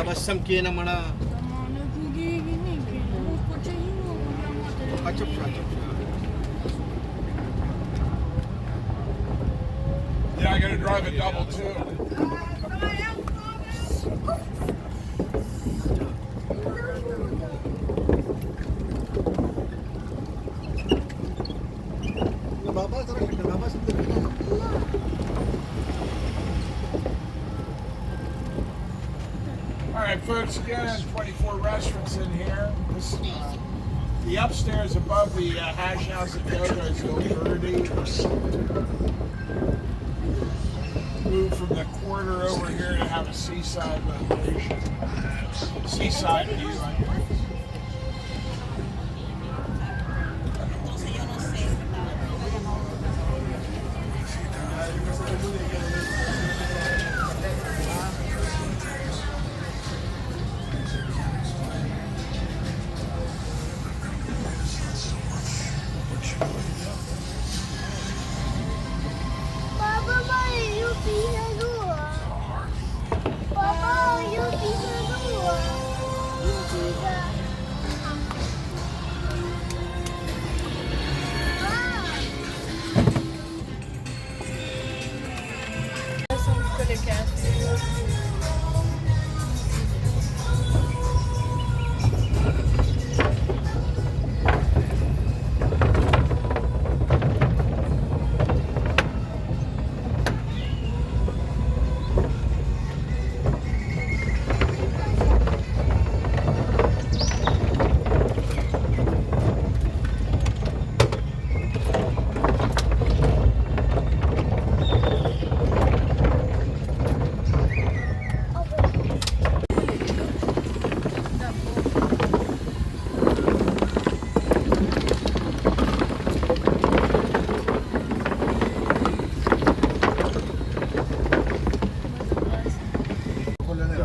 Tabassam kena mana? Acap acap. Yeah, I gotta drive a double too. All right, folks, again, 24 restaurants in here. The upstairs above the hash house at Yoga is the Birdie. Moved from the quarter over here to have a seaside location. Seaside view, I guess.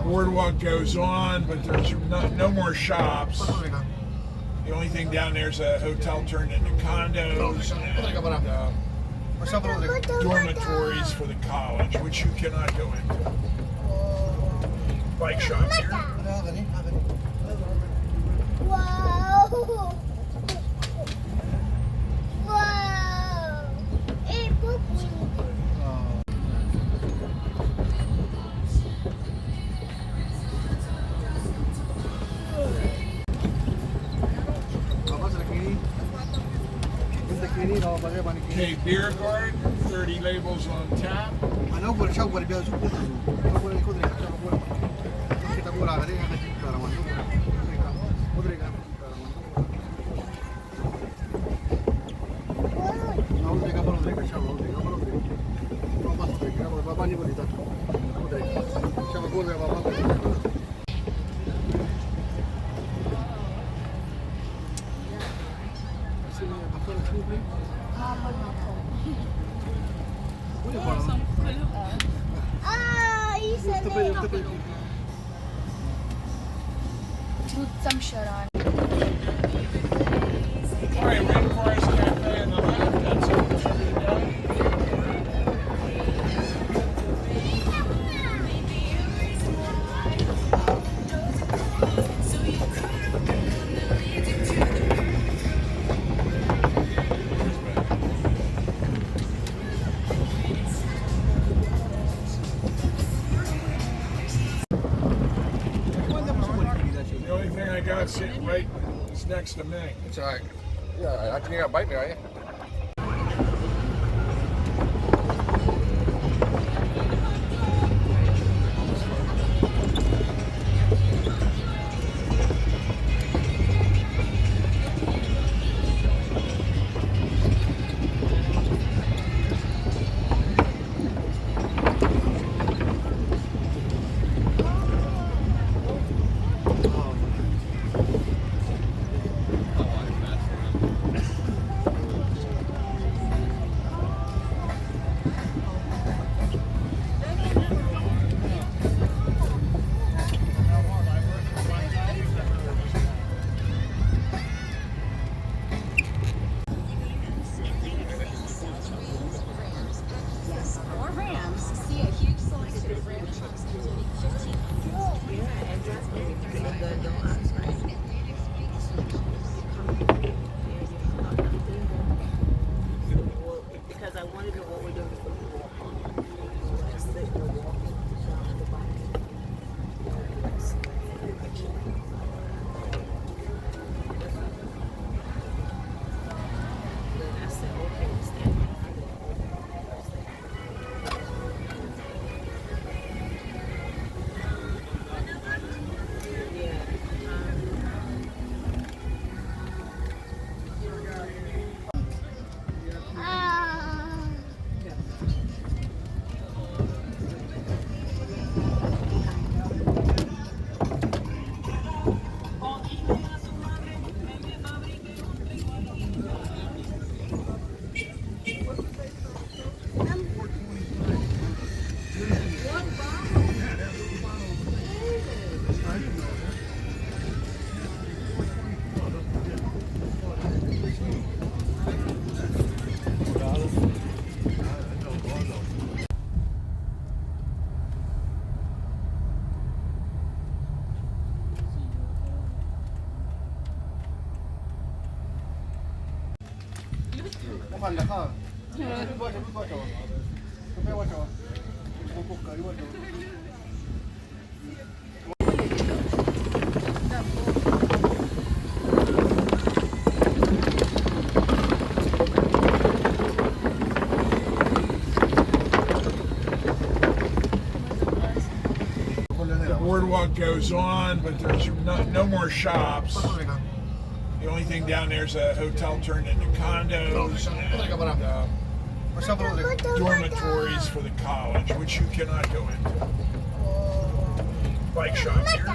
Boardwalk goes on, but there's no more shops. The only thing down there is a hotel turned into condos and dormitories for the college, which you cannot go into. Bike shop here. Wow! Wow! Hey, Poopy! Okay, beer garden, 30 labels on tap. Put some shirt on. All right, Rainforest Cafe on the left. That's open every day. The only thing I got sitting right is next to me. It's alright. Yeah, I think you got a bite there, yeah. The boardwalk goes on, but there's no more shops. The only thing down there is a hotel turned into condos and dormitories for the college, which you cannot go into. Bike shops here.